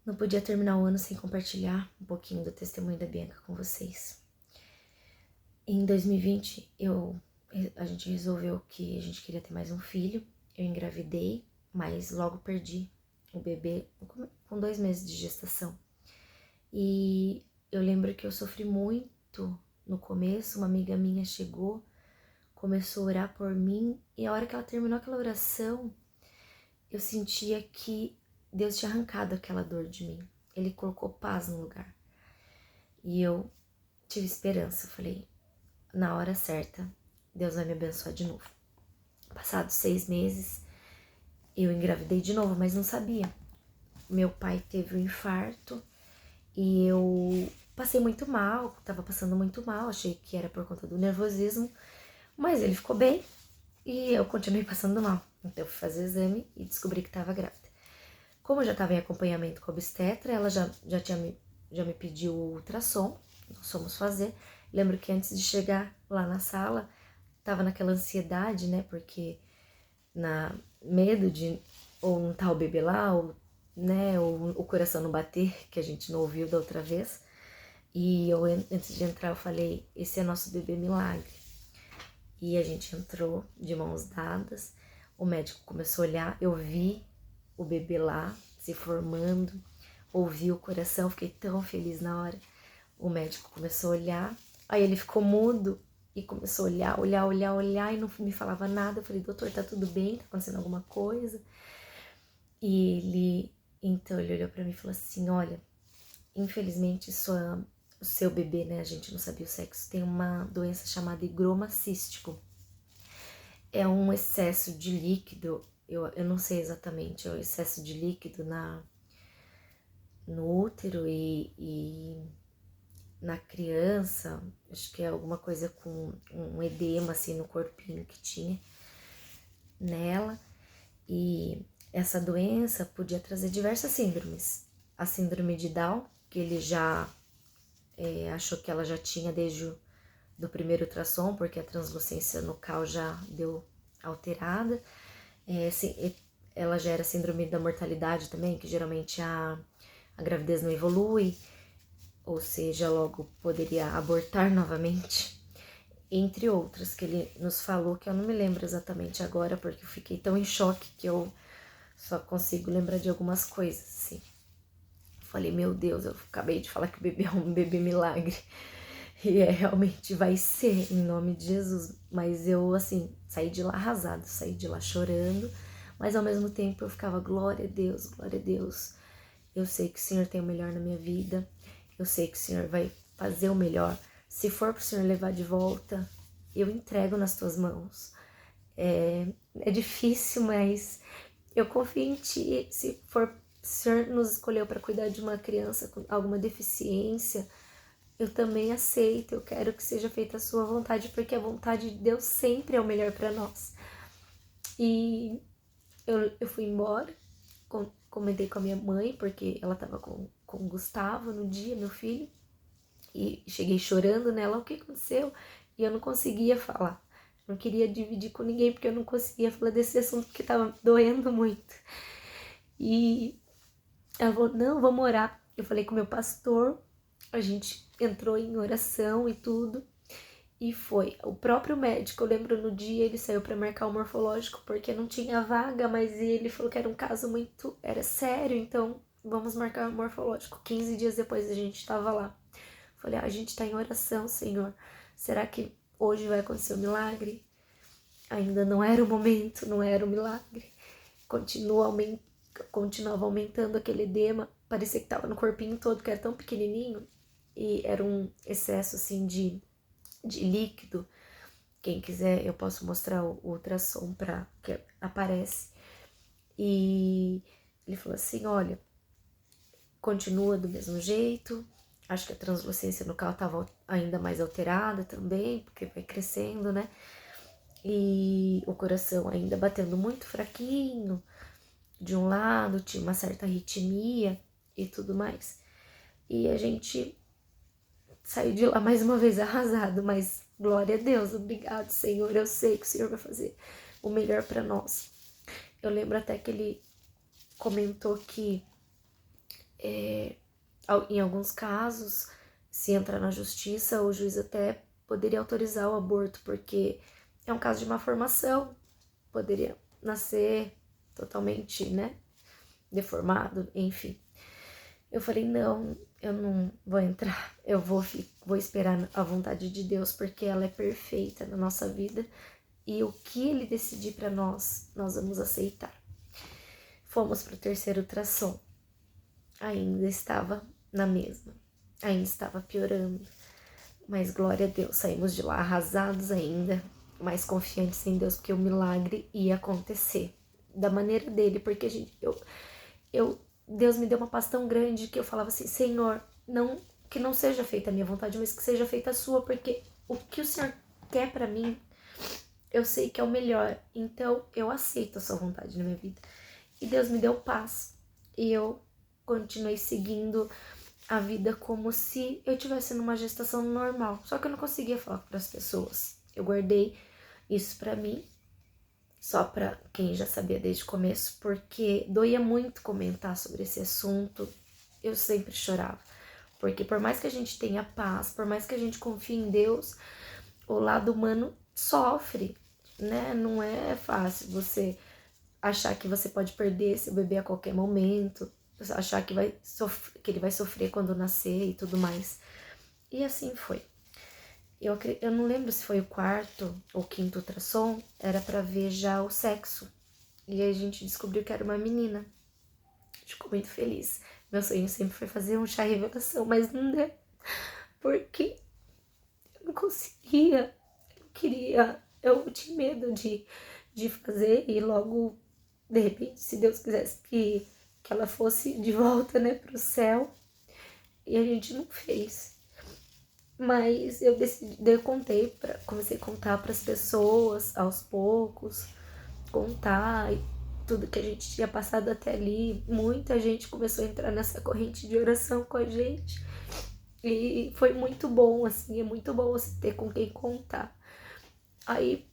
Não podia terminar o ano sem compartilhar um pouquinho do testemunho da Bianca com vocês. Em 2020, a gente resolveu que a gente queria ter mais um filho. Eu engravidei, mas logo perdi o bebê com 2 meses de gestação. E eu lembro que eu sofri muito no começo. Uma amiga minha chegou, começou a orar por mim, e a hora que ela terminou aquela oração, eu sentia que Deus tinha arrancado aquela dor de mim. Ele colocou paz no lugar. E eu tive esperança. Eu falei, na hora certa, Deus vai me abençoar de novo. Passados 6 meses, eu engravidei de novo, mas não sabia. Meu pai teve um infarto e eu passei muito mal, tava passando muito mal, achei que era por conta do nervosismo, mas ele ficou bem e eu continuei passando mal. Então eu fui fazer exame e descobri que estava grávida. Como eu já estava em acompanhamento com a obstetra, ela já me pediu o ultrassom, nós fomos fazer. Lembro que antes de chegar lá na sala, tava naquela ansiedade, né, porque medo de ou não tá o bebê lá, ou, né, ou o coração não bater, que a gente não ouviu da outra vez. E eu, antes de entrar, eu falei, esse é nosso bebê milagre. E a gente entrou de mãos dadas, o médico começou a olhar, eu vi o bebê lá se formando, ouvi o coração, fiquei tão feliz na hora. O médico começou a olhar, aí ele ficou mudo e começou a olhar e não me falava nada. Eu falei, doutor, tá tudo bem? Tá acontecendo alguma coisa? E então ele olhou pra mim e falou assim, olha, infelizmente o seu bebê, né, a gente não sabia o sexo, tem uma doença chamada higroma cístico. É um excesso de líquido, eu não sei exatamente, é um excesso de líquido no útero e na criança, acho que é alguma coisa com um edema assim no corpinho que tinha nela. E essa doença podia trazer diversas síndromes. A síndrome de Down, que ele já achou que ela já tinha desde do primeiro ultrassom, porque a translucência nucal já deu alterada. Ela já era síndrome da mortalidade também, que geralmente a gravidez não evolui, ou seja, logo poderia abortar novamente, entre outras que ele nos falou, que eu não me lembro exatamente agora, porque eu fiquei tão em choque que eu só consigo lembrar de algumas coisas, assim. Falei, meu Deus, eu acabei de falar que o bebê é um bebê milagre. E realmente vai ser, em nome de Jesus. Mas eu, assim, saí de lá arrasada, saí de lá chorando, mas ao mesmo tempo eu ficava, glória a Deus, glória a Deus. Eu sei que o Senhor tem o melhor na minha vida, eu sei que o Senhor vai fazer o melhor. Se for pro Senhor levar de volta, eu entrego nas tuas mãos. É difícil, mas eu confio em ti. Se o Senhor nos escolheu para cuidar de uma criança com alguma deficiência, eu também aceito. Eu quero que seja feita a sua vontade, porque a vontade de Deus sempre é o melhor para nós. E eu fui embora, comentei com a minha mãe, porque ela estava com o Gustavo no dia, meu filho, e cheguei chorando nela, o que aconteceu? E eu não conseguia falar. Não queria dividir com ninguém, porque eu não conseguia falar desse assunto, porque estava doendo muito. E ela falou, não, vamos orar. Eu falei com o meu pastor, a gente entrou em oração e tudo. E foi. O próprio médico, eu lembro no dia, ele saiu para marcar o morfológico porque não tinha vaga, mas ele falou que era um caso muito, era sério, então vamos marcar o morfológico. 15 dias depois a gente estava lá. Falei, a gente está em oração, Senhor. Será que hoje vai acontecer o milagre? Ainda não era o momento, não era o milagre. Continuava aumentando aquele edema, parecia que estava no corpinho todo, que era tão pequenininho, e era um excesso assim de líquido. Quem quiser, eu posso mostrar o ultrassom para que aparece. E ele falou assim, olha, continua do mesmo jeito. Acho que a translucência no carro estava ainda mais alterada também, porque vai crescendo, né? E o coração ainda batendo muito fraquinho. De um lado, tinha uma certa arritmia e tudo mais. E a gente saiu de lá mais uma vez arrasado, mas glória a Deus, obrigado, Senhor. Eu sei que o Senhor vai fazer o melhor para nós. Eu lembro até que ele comentou que Em alguns casos, se entrar na justiça, o juiz até poderia autorizar o aborto, porque é um caso de malformação, poderia nascer totalmente, né, deformado, enfim. Eu falei, não, eu não vou entrar, eu vou esperar a vontade de Deus, porque ela é perfeita na nossa vida, e o que Ele decidir para nós vamos aceitar. Fomos para o terceiro ultrassom, ainda estava na mesma, ainda estava piorando, mas glória a Deus, saímos de lá arrasados ainda, mais confiantes em Deus, porque o milagre ia acontecer, da maneira dele, porque Deus me deu uma paz tão grande que eu falava assim, Senhor, que não seja feita a minha vontade, mas que seja feita a sua, porque o que o Senhor quer para mim, eu sei que é o melhor, então eu aceito a sua vontade na minha vida. E Deus me deu paz, e eu continuei seguindo a vida como se eu estivesse numa gestação normal, só que eu não conseguia falar para as pessoas. Eu guardei isso para mim, só para quem já sabia desde o começo, porque doía muito comentar sobre esse assunto. Eu sempre chorava, porque por mais que a gente tenha paz, por mais que a gente confie em Deus, o lado humano sofre, né? Não é fácil você achar que você pode perder seu bebê a qualquer momento, achar que ele vai sofrer quando nascer e tudo mais. E assim foi. Eu não lembro se foi o quarto ou quinto ultrassom, era para ver já o sexo. E aí a gente descobriu que era uma menina. A gente ficou muito feliz. Meu sonho sempre foi fazer um chá revelação, mas não deu. Porque eu não conseguia. Eu queria. Eu tinha medo de fazer e logo, de repente, se Deus quisesse que ela fosse de volta, né, pro céu. E a gente não fez. Mas comecei a contar para as pessoas aos poucos, contar tudo que a gente tinha passado até ali. Muita gente começou a entrar nessa corrente de oração com a gente. E foi muito bom, assim, é muito bom você ter com quem contar. Aí,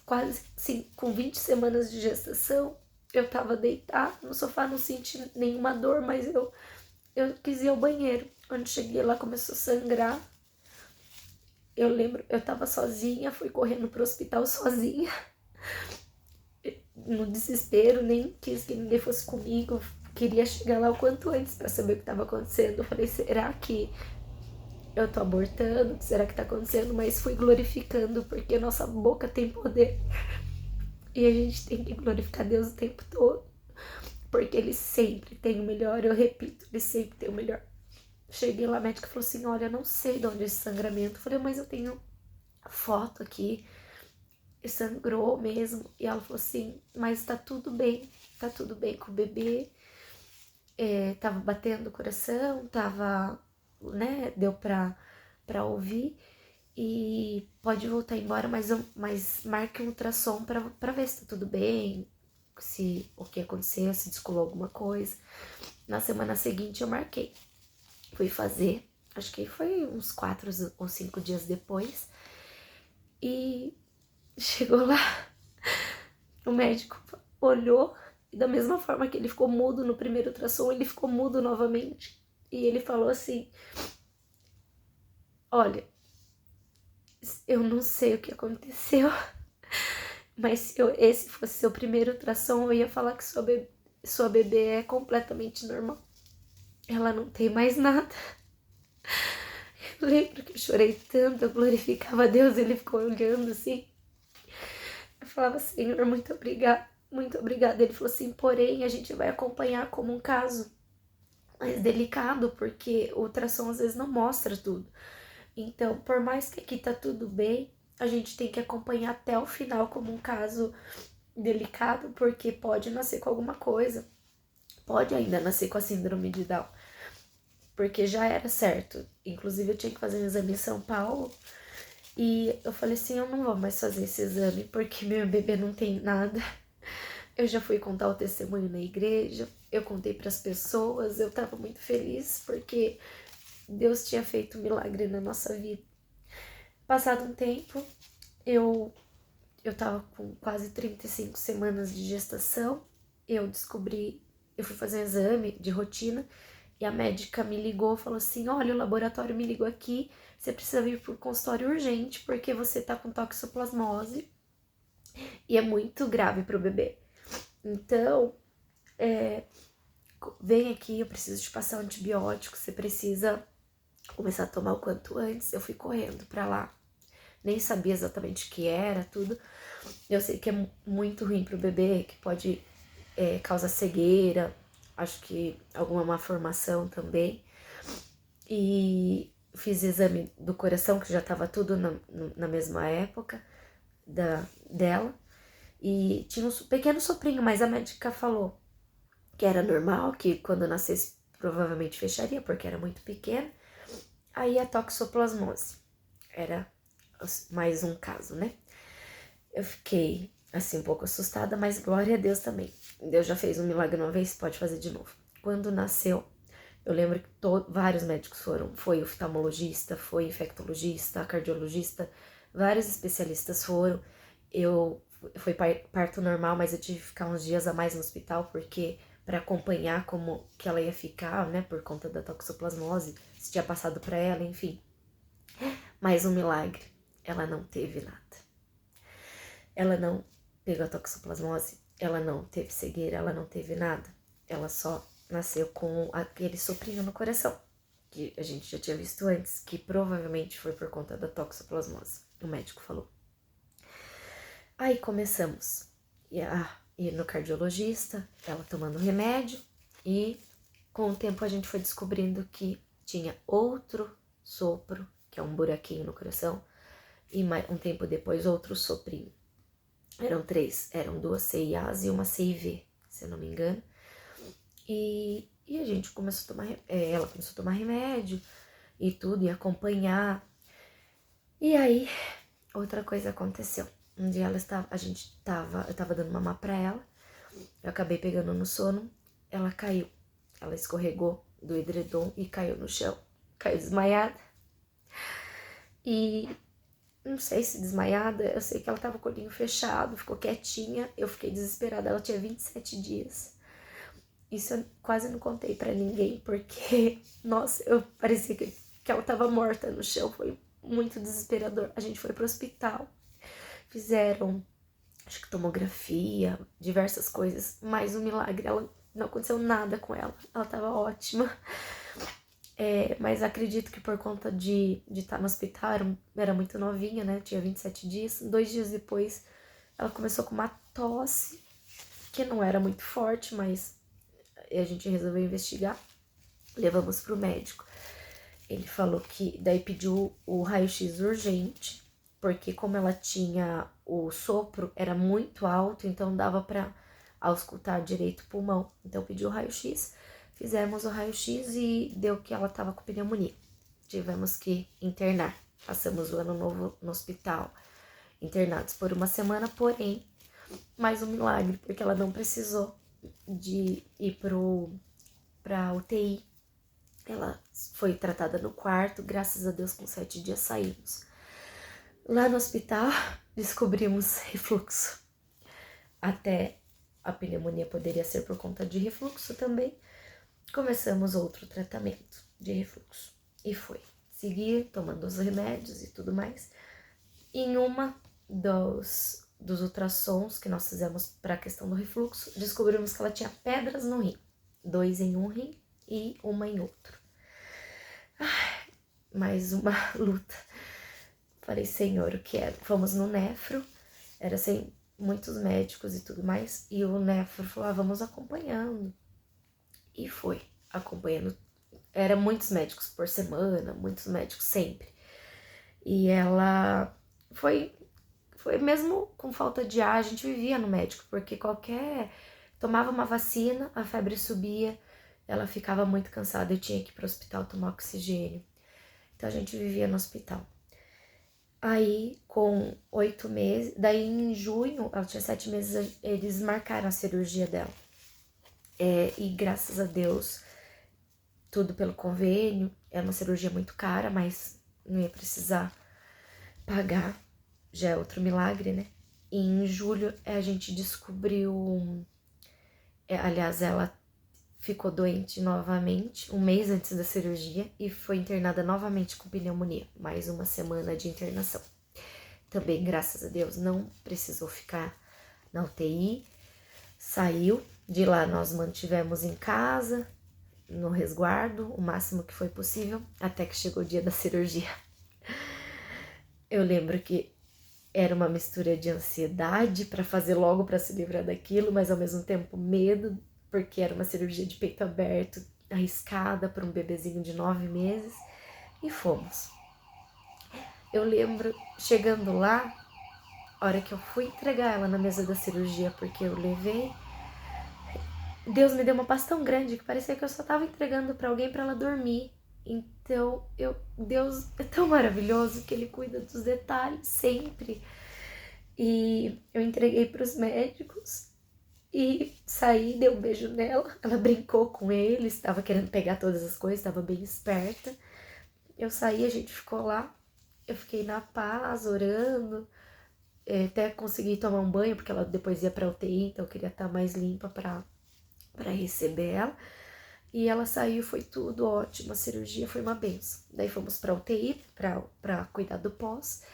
quase assim, com 20 semanas de gestação, eu tava deitada no sofá, não senti nenhuma dor, mas eu quis ir ao banheiro. Quando cheguei lá, começou a sangrar. Eu lembro, eu tava sozinha, fui correndo pro hospital sozinha, no desespero, nem quis que ninguém fosse comigo, queria chegar lá o quanto antes para saber o que estava acontecendo. Eu falei, será que eu tô abortando? Será que tá acontecendo? Mas fui glorificando, porque nossa boca tem poder. E a gente tem que glorificar Deus o tempo todo, porque Ele sempre tem o melhor, eu repito, Ele sempre tem o melhor. Cheguei lá, a médica falou assim, olha, eu não sei de onde é esse sangramento. Eu falei, mas eu tenho foto aqui, sangrou mesmo. E ela falou assim, mas tá tudo bem com o bebê. Tava batendo o coração, tava, né, deu pra ouvir. E pode voltar embora, mas marque um ultrassom pra ver se tá tudo bem, se o que aconteceu, se descolou alguma coisa. Na semana seguinte eu marquei. Fui fazer, acho que foi uns 4 ou 5 dias depois. E chegou lá, o médico olhou e da mesma forma que ele ficou mudo no primeiro ultrassom, ele ficou mudo novamente. E ele falou assim, olha, eu não sei o que aconteceu, mas se esse fosse seu primeiro ultrassom, eu ia falar que sua bebê é completamente normal. Ela não tem mais nada. Eu lembro que eu chorei tanto, eu glorificava a Deus, ele ficou olhando assim. Eu falava, Senhor, muito obrigada, muito obrigada. Ele falou assim, porém, a gente vai acompanhar como um caso mais delicado, porque o ultrassom às vezes não mostra tudo. Então, por mais que aqui tá tudo bem, a gente tem que acompanhar até o final como um caso delicado, porque pode nascer com alguma coisa. Pode ainda nascer com a síndrome de Down, porque já era certo. Inclusive, eu tinha que fazer um exame em São Paulo. E eu falei assim, eu não vou mais fazer esse exame, porque meu bebê não tem nada. Eu já fui contar o testemunho na igreja, eu contei para as pessoas, eu tava muito feliz, porque Deus tinha feito um milagre na nossa vida. Passado um tempo, eu tava com quase 35 semanas de gestação, eu fui fazer um exame de rotina E a médica me ligou, falou assim, olha, o laboratório me ligou aqui, você precisa vir pro consultório urgente, porque você tá com toxoplasmose e é muito grave pro bebê. Então, vem aqui, eu preciso te passar um antibiótico, você precisa começar a tomar o quanto antes. Eu fui correndo pra lá, nem sabia exatamente o que era, tudo. Eu sei que é muito ruim pro bebê, que pode causar cegueira, acho que alguma malformação também. E fiz exame do coração, que já tava tudo na mesma época dela. E tinha um pequeno soprinho, mas a médica falou que era normal, que quando nascesse provavelmente fecharia, porque era muito pequena. Aí a toxoplasmose era mais um caso, né? Eu fiquei assim um pouco assustada, mas glória a Deus também. Deus já fez um milagre uma vez, pode fazer de novo. Quando nasceu, eu lembro que vários médicos foram. Foi oftalmologista, foi infectologista, cardiologista, vários especialistas foram. Foi parto normal, mas eu tive que ficar uns dias a mais no hospital, porque para acompanhar como que ela ia ficar, né, por conta da toxoplasmose, se tinha passado para ela, enfim. Mais um milagre, ela não teve nada. Ela não pegou a toxoplasmose, ela não teve cegueira, ela não teve nada. Ela só nasceu com aquele soprinho no coração, que a gente já tinha visto antes, que provavelmente foi por conta da toxoplasmose, o médico falou. Aí começamos a ir no cardiologista, ela tomando remédio, e com o tempo a gente foi descobrindo que tinha outro sopro, que é um buraquinho no coração, e um tempo depois outro soprinho. Eram 3, eram 2 CIAs e uma CIV, se eu não me engano. E a gente começou a tomar, ela começou a tomar remédio e tudo, e acompanhar. E aí, outra coisa aconteceu. Um dia eu tava dando mamar pra ela, eu acabei pegando no sono, ela caiu. Ela escorregou do edredom e caiu no chão. Caiu desmaiada. E não sei se desmaiada, eu sei que ela tava com o olhinho fechado, ficou quietinha, eu fiquei desesperada, ela tinha 27 dias. Isso eu quase não contei pra ninguém, porque, nossa, eu parecia que ela tava morta no chão, foi muito desesperador. A gente foi pro hospital, fizeram, acho que tomografia, diversas coisas, mas um milagre, não aconteceu nada com ela tava ótima. Mas acredito que por conta de estar no hospital, era muito novinha, né? Tinha 27 dias. 2 dias depois, ela começou com uma tosse, que não era muito forte, mas a gente resolveu investigar. Levamos pro médico. Ele falou que daí pediu o raio-x urgente, porque como ela tinha o sopro, era muito alto, então dava para auscultar direito o pulmão. Então pediu o raio-x. Fizemos o raio-x e deu que ela estava com pneumonia. Tivemos que internar. Passamos o ano novo no hospital, internados por uma semana, porém, mais um milagre, porque ela não precisou de ir pra UTI. Ela foi tratada no quarto, graças a Deus com 7 dias saímos. Lá no hospital, descobrimos refluxo. Até a pneumonia poderia ser por conta de refluxo também. Começamos outro tratamento de refluxo. E foi seguir tomando os remédios e tudo mais. Em uma dos ultrassons que nós fizemos para a questão do refluxo, descobrimos que ela tinha pedras no rim. 2 em um rim e uma em outro. Mais uma luta. Falei, Senhor, o que é? Fomos no nefro, era sem muitos médicos e tudo mais. E o nefro falou, vamos acompanhando. E foi acompanhando. Era muitos médicos por semana, muitos médicos sempre. E ela foi mesmo com falta de ar, a gente vivia no médico, porque tomava uma vacina, a febre subia, ela ficava muito cansada, eu tinha que ir pro hospital tomar oxigênio. Então a gente vivia no hospital. Aí, com 8 meses, daí em junho, ela tinha 7 meses, eles marcaram a cirurgia dela. E graças a Deus, tudo pelo convênio, é uma cirurgia muito cara, mas não ia precisar pagar, já é outro milagre, né? E em julho a gente descobriu, aliás, ela ficou doente novamente, um mês antes da cirurgia, e foi internada novamente com pneumonia, mais uma semana de internação. Também, graças a Deus, não precisou ficar na UTI, saiu. De lá nós mantivemos em casa, no resguardo, o máximo que foi possível, até que chegou o dia da cirurgia. Eu lembro que era uma mistura de ansiedade para fazer logo para se livrar daquilo, mas ao mesmo tempo medo, porque era uma cirurgia de peito aberto, arriscada para um bebezinho de 9 meses, e fomos. Eu lembro chegando lá, a hora que eu fui entregar ela na mesa da cirurgia, porque eu levei, Deus me deu uma paz tão grande que parecia que eu só estava entregando para alguém para ela dormir. Então, Deus é tão maravilhoso que Ele cuida dos detalhes sempre. E eu entreguei para os médicos e saí, dei um beijo nela. Ela brincou com ele, estava querendo pegar todas as coisas, estava bem esperta. Eu saí, a gente ficou lá. Eu fiquei na paz, orando. Até consegui tomar um banho, porque ela depois ia para UTI, então eu queria estar mais limpa para receber ela. E ela saiu, foi tudo ótimo, a cirurgia foi uma benção. Daí fomos pra UTI, pra cuidar do pós.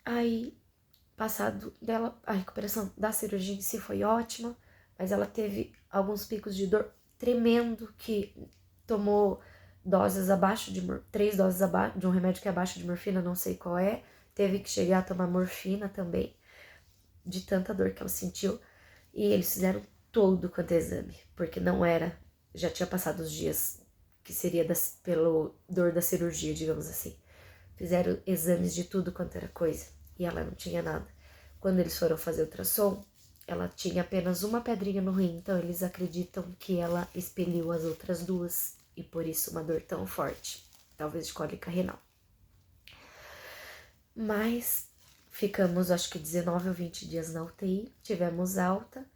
Aí, passado dela, a recuperação da cirurgia em si foi ótima, mas ela teve alguns picos de dor tremendo, que tomou doses abaixo de 3 doses abaixo de um remédio que é abaixo de morfina, não sei qual é. Teve que chegar a tomar morfina também, de tanta dor que ela sentiu. E eles fizeram todo quanto é exame, porque não era, já tinha passado os dias que seria pelo dor da cirurgia, digamos assim. Fizeram exames de tudo quanto era coisa e ela não tinha nada. Quando eles foram fazer ultrassom, ela tinha apenas uma pedrinha no rim, então eles acreditam que ela expeliu as outras duas e por isso uma dor tão forte, talvez de cólica renal. Mas ficamos acho que 19 ou 20 dias na UTI, tivemos alta.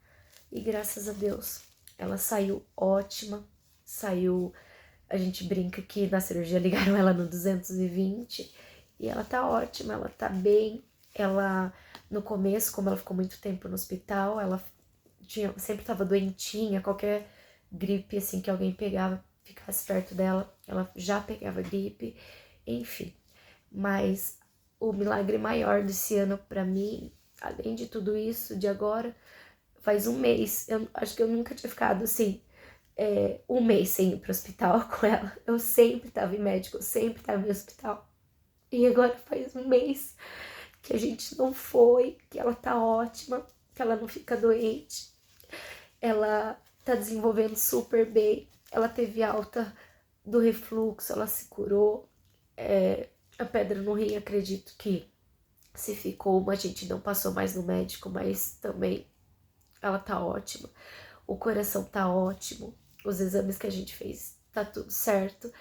E graças a Deus, ela saiu ótima, saiu, a gente brinca que na cirurgia ligaram ela no 220 e ela tá ótima, ela tá bem. Ela, no começo, como ela ficou muito tempo no hospital, ela sempre tava doentinha, qualquer gripe assim que alguém pegava, ficasse perto dela, ela já pegava gripe, enfim. Mas o milagre maior desse ano pra mim, além de tudo isso, de agora, faz um mês, eu acho que eu nunca tinha ficado assim, um mês sem ir pro hospital com ela. Eu sempre tava em médico, eu sempre tava em hospital. E agora faz um mês que a gente não foi, que ela tá ótima, que ela não fica doente. Ela tá desenvolvendo super bem. Ela teve alta do refluxo, ela se curou. A pedra no rim, acredito que se ficou uma, a gente não passou mais no médico, mas também ela tá ótima. O coração tá ótimo, os exames que a gente fez tá tudo certo.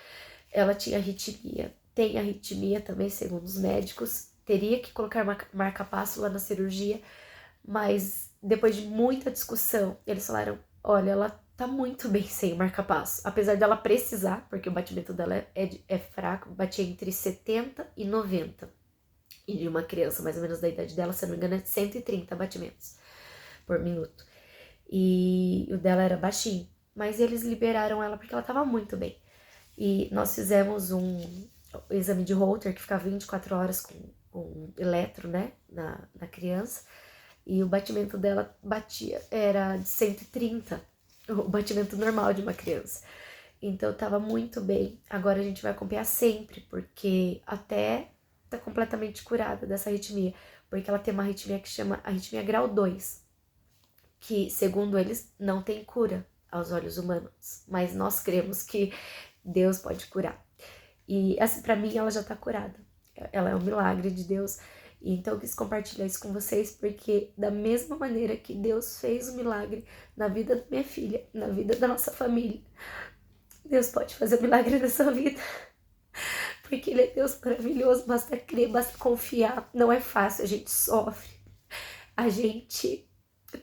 Ela tinha arritmia, tem arritmia também, segundo os médicos. Teria que colocar marca-passo lá na cirurgia, mas depois de muita discussão, eles falaram: olha, ela tá muito bem sem o marca-passo, apesar dela precisar, porque o batimento dela é fraco, batia entre 70 e 90. E de uma criança mais ou menos da idade dela, se eu não me engano, é 130 batimentos por minuto. E o dela era baixinho, mas eles liberaram ela porque ela tava muito bem. E nós fizemos um exame de Holter que ficava 24 horas com eletro, né, na criança, e o batimento dela era de 130, o batimento normal de uma criança. Então tava muito bem. Agora a gente vai acompanhar sempre, porque até tá completamente curada dessa arritmia, porque ela tem uma arritmia que chama arritmia grau 2, que, segundo eles, não tem cura aos olhos humanos, mas nós cremos que Deus pode curar. E, assim, pra mim, ela já tá curada. Ela é um milagre de Deus. E então, eu quis compartilhar isso com vocês, porque da mesma maneira que Deus fez o milagre na vida da minha filha, na vida da nossa família, Deus pode fazer o milagre nessa vida. Porque Ele é Deus maravilhoso, basta crer, basta confiar. Não é fácil, a gente sofre, a gente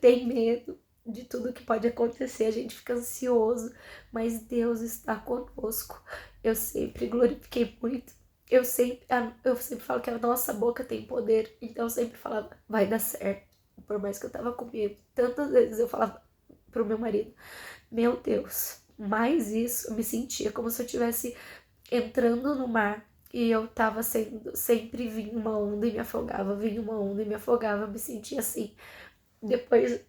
tem medo de tudo que pode acontecer, a gente fica ansioso, mas Deus está conosco. Eu sempre glorifiquei muito, eu sempre falo que a nossa boca tem poder, então eu sempre falava, vai dar certo, por mais que eu tava com medo. Tantas vezes eu falava pro meu marido, Meu Deus, mais isso, eu me sentia como se eu estivesse entrando no mar e eu tava sendo, sempre vinha uma onda e me afogava, vinha uma onda e me afogava, eu me sentia assim. Depois,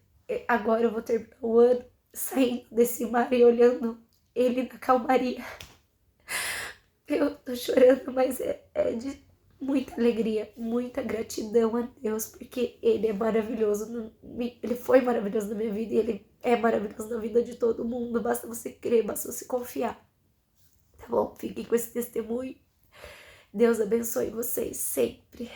agora eu vou terminar o ano saindo desse mar e olhando ele na calmaria. Eu tô chorando, mas é de muita alegria, muita gratidão a Deus, porque Ele é maravilhoso, Ele foi maravilhoso na minha vida e Ele é maravilhoso na vida de todo mundo. Basta você crer, basta você confiar, tá bom? Fiquem com esse testemunho. Deus abençoe vocês sempre.